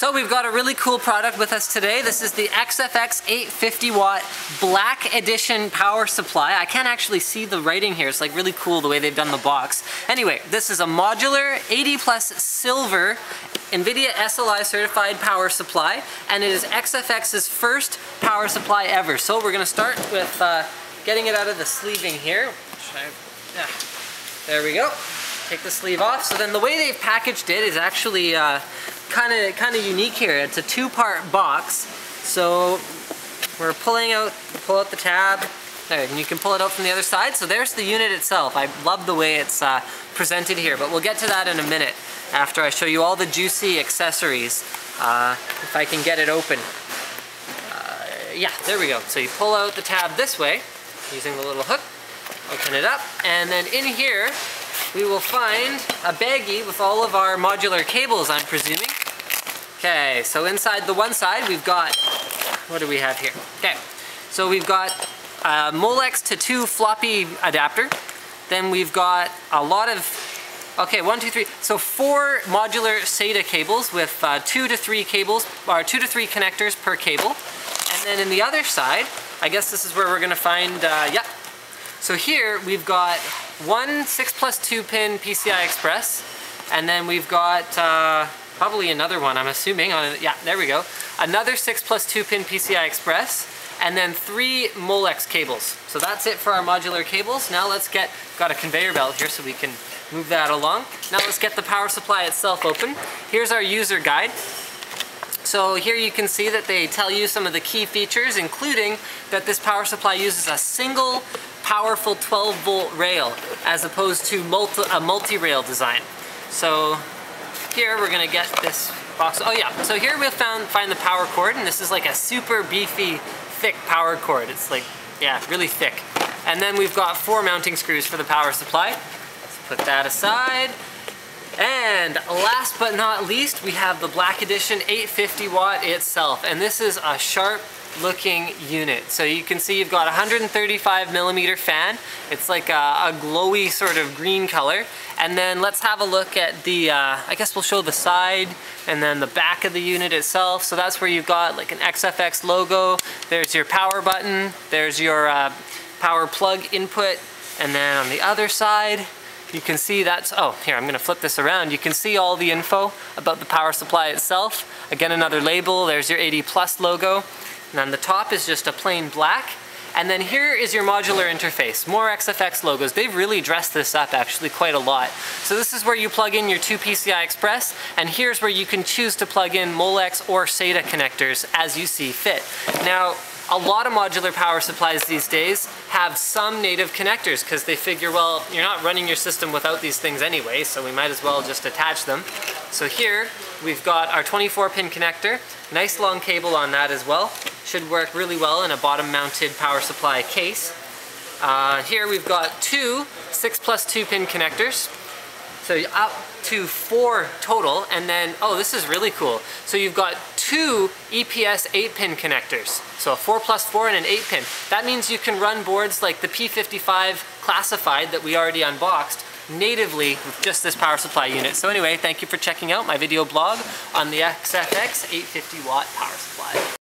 So we've got a really cool product with us today. This is the XFX 850 watt Black Edition power supply. I can't actually see the writing here. It's like really cool the way they've done the box. Anyway, this is a modular 80 plus silver NVIDIA SLI certified power supply, and it is XFX's first power supply ever. So we're gonna start with getting it out of the sleeving here. There we go. Take the sleeve off. So then the way they've packaged it is actually kind of unique here. It's a two-part box. So we're pull out the tab. There, and you can pull it out from the other side. So there's the unit itself. I love the way it's presented here, but we'll get to that in a minute after I show you all the juicy accessories, if I can get it open. Yeah, there we go. So you pull out the tab this way using the little hook, open it up, and then in here we will find a baggie with all of our modular cables, I'm presuming. Okay, so inside the one side we've got, what do we have here? Okay, so we've got a Molex to 2 floppy adapter. Then we've got a lot of, okay, 1, 2, 3, so 4 modular SATA cables with 2 to 3 cables, or 2 to 3 connectors per cable. And then in the other side, I guess this is where we're gonna find, yeah. So here we've got one 6+2 pin PCI Express, and then we've got probably another one, I'm assuming, yeah, there we go. Another 6+2 pin PCI Express, and then 3 Molex cables. So that's it for our modular cables. Now let's got a conveyor belt here so we can move that along. Now let's get the power supply itself open. Here's our user guide. So here you can see that they tell you some of the key features, including that this power supply uses a single powerful 12-volt rail as opposed to a multi-rail design. So here we're gonna get this box. Oh yeah, so here we'll find the power cord, and this is like a super beefy, thick power cord. It's like, yeah, really thick. And then we've got 4 mounting screws for the power supply. Let's put that aside. And last but not least, we have the Black Edition 850 watt itself. And this is a sharp looking unit. So you can see you've got a 135 millimeter fan. It's like a glowy sort of green color. And then let's have a look at the, I guess we'll show the side and then the back of the unit itself. So that's where you've got like an XFX logo. There's your power button. There's your power plug input. And then on the other side, you can see that's, oh, here, I'm gonna flip this around. You can see all the info about the power supply itself. Again, another label. There's your 80 plus logo. And on the top is just a plain black. And then here is your modular interface. More XFX logos. They've really dressed this up actually quite a lot. So this is where you plug in your 2 PCI Express, and here's where you can choose to plug in Molex or SATA connectors as you see fit. Now, a lot of modular power supplies these days have some native connectors because they figure, well, you're not running your system without these things anyway, so we might as well just attach them. So here we've got our 24-pin connector, nice long cable on that as well. Should work really well in a bottom-mounted power supply case. Here we've got 2 6+2 pin connectors. So up to 4 total, and then, oh, this is really cool. So you've got 2 EPS 8-pin connectors. So a 4+4 and an 8-pin. That means you can run boards like the P55 classified that we already unboxed natively with just this power supply unit. So anyway, thank you for checking out my video blog on the XFX 850 watt power supply.